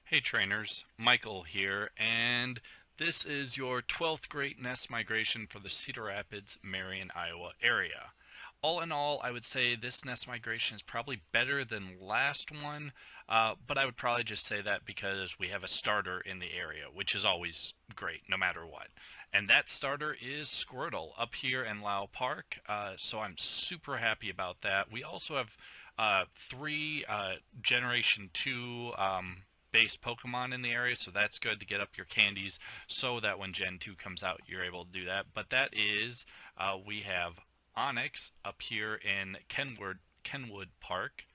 Hey trainers, Michael here, and this is your 12th Great Nest Migration for the Cedar Rapids, Marion, Iowa area. All in all, I would say this nest migration is probably better than last one, but I would probably just say that because we have a starter in the area, which is always great, no matter what. And that starter is Squirtle up here in Lau Park, so I'm super happy about that. We also have three Generation 2 base Pokemon in the area, so that's good to get up your candies so that when Gen 2 comes out, you're able to do that. But that is, we have Onyx up here in Kenwood Park.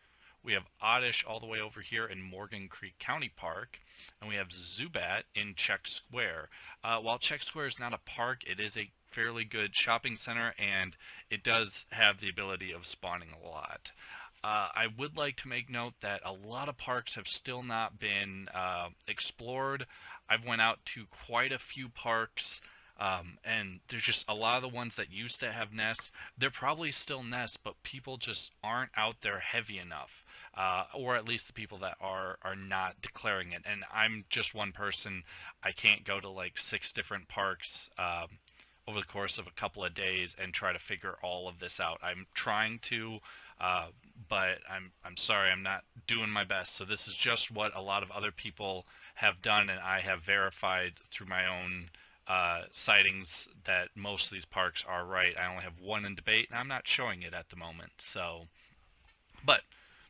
We have Oddish all the way over here in Morgan Creek County Park. And we have Zubat in Czech Square. While Czech Square is not a park, it is a fairly good shopping center, and it does have the ability of spawning a lot. I would like to make note that a lot of parks have still not been explored. I've went out to quite a few parks, and there's just a lot of the ones that used to have nests. They're probably still nests, but people just aren't out there heavy enough, or at least the people that are not declaring it. And I'm just one person. I can't go to like 6 different parks. Over the course of a couple of days and try to figure all of this out. I'm trying to, uh, but I'm sorry, I'm not doing my best. So this is just what a lot of other people have done, and I have verified through my own sightings that most of these parks are right. I only have one in debate, and I'm not showing it at the moment. So, but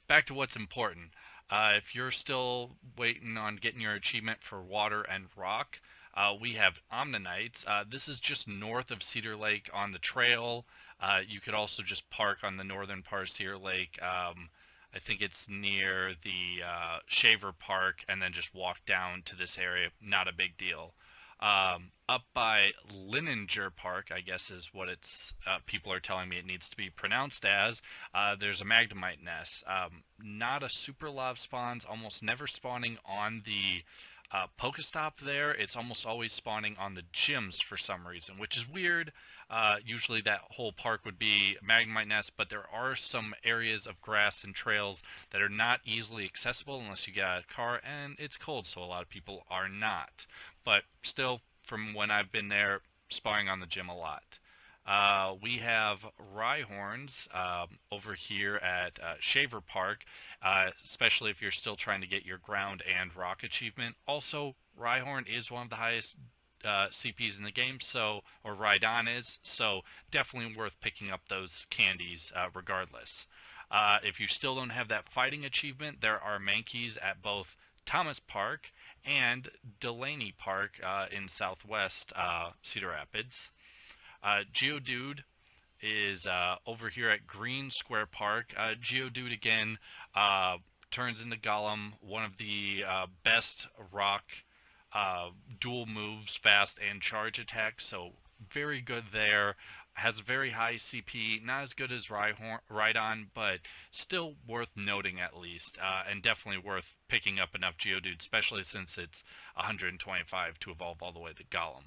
back to what's important. If you're still waiting on getting your achievement for water and rock, we have Omninites. This is just north of Cedar Lake on the trail. You could also just park on the northern part of Cedar Lake. I think it's near the Shaver Park, and then just walk down to this area. Not a big deal. Up by Lininger Park, I guess is what it's people are telling me it needs to be pronounced as. There's a Magnemite nest. Not a super lot of spawns, almost never spawning on the Pokestop there. It's almost always spawning on the gyms for some reason, which is weird. Usually that whole park would be Magnemite nest, but there are some areas of grass and trails that are not easily accessible unless you get a car, and it's cold, so a lot of people are not. But still, from when I've been there, spawning on the gym a lot. We have Rhyhorns over here at Shaver Park, especially if you're still trying to get your ground and rock achievement. Also, Rhyhorn is one of the highest CPs in the game, so or Rhydon is, so definitely worth picking up those candies regardless. If you still don't have that fighting achievement, there are Mankeys at both Thomas Park and Delaney Park in southwest Cedar Rapids. Geodude is over here at Green Square Park. Geodude again turns into Golem, one of the best rock dual moves, fast and charge attack, so very good there. Has a very high CP, not as good as Rhydon, but still worth noting at least, and definitely worth picking up enough Geodude, especially since it's 125 to evolve all the way to Golem.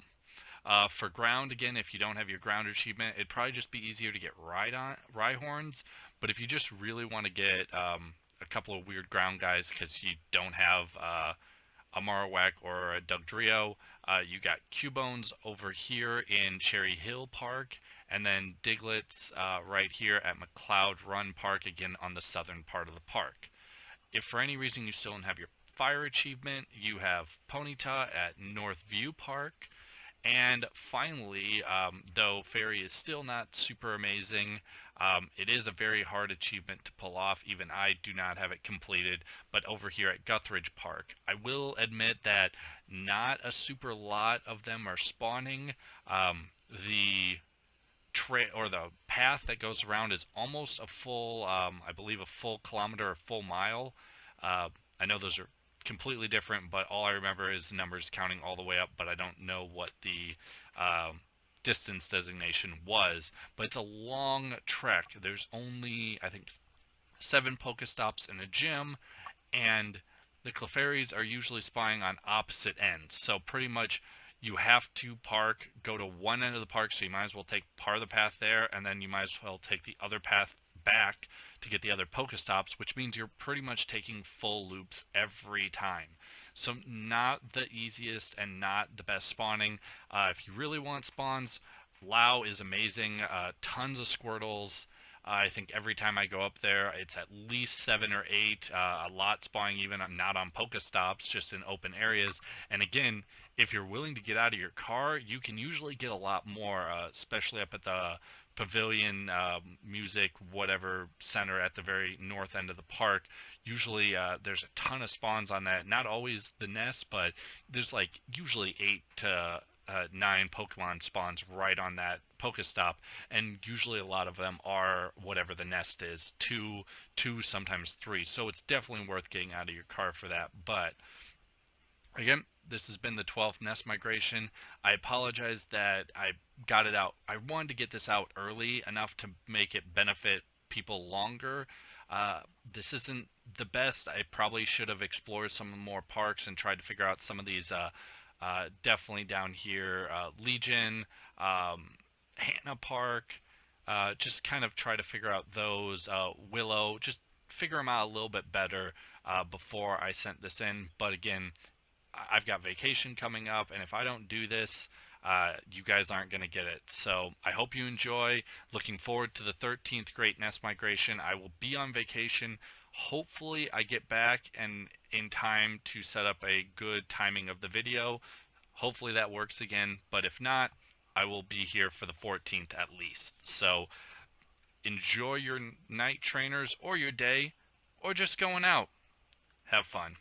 For ground, again, if you don't have your ground achievement, it'd probably just be easier to get Rhyhorns. But if you just really want to get a couple of weird ground guys because you don't have a Marowak or a Dugtrio, you got Cubones over here in Cherry Hill Park, and then Diglett's right here at McLeod Run Park, again on the southern part of the park. If for any reason you still don't have your fire achievement, you have Ponyta at Northview Park. And finally, though Fairy is still not super amazing, it is a very hard achievement to pull off. Even I do not have it completed, but over here at Guthridge Park. I will admit that not a super lot of them are spawning. The trail or the path that goes around is almost a full, I believe a full kilometer or full mile. I know those are completely different, but all I remember is the numbers counting all the way up, but I don't know what the distance designation was. But it's a long trek. There's only, I think, 7 Pokestops in a gym, and the Clefairies are usually spawning on opposite ends. So pretty much you have to go to one end of the park, so you might as well take part of the path there, and then you might as well take the other path back to get the other Pokestops, which means you're pretty much taking full loops every time. So not the easiest and not the best spawning. If you really want spawns, Lao is amazing. Tons of Squirtles. I think every time I go up there, it's at least 7 or 8. A lot spawning even not on Pokestops, just in open areas. And again, if you're willing to get out of your car, you can usually get a lot more, especially up at the pavilion, music, whatever center at the very north end of the park. Usually there's a ton of spawns on that. Not always the nest, but there's like usually 8 to 9 Pokemon spawns right on that Pokestop, and usually a lot of them are whatever the nest is, two, sometimes 3. So it's definitely worth getting out of your car for that. But again, this has been the 12th nest migration. I apologize that I got it out. I wanted to get this out early enough to make it benefit people longer. This isn't the best. I probably should have explored some more parks and tried to figure out some of these. Definitely down here, Legion, Hannah Park. Just kind of try to figure out those. Willow. Just figure them out a little bit better before I sent this in. But again, I've got vacation coming up, and if I don't do this, you guys aren't going to get it. So I hope you enjoy. Looking forward to the 13th Great Nest Migration. I will be on vacation. Hopefully I get back and in time to set up a good timing of the video. Hopefully that works again, but if not, I will be here for the 14th at least. So enjoy your night, trainers, or your day, or just going out. Have fun.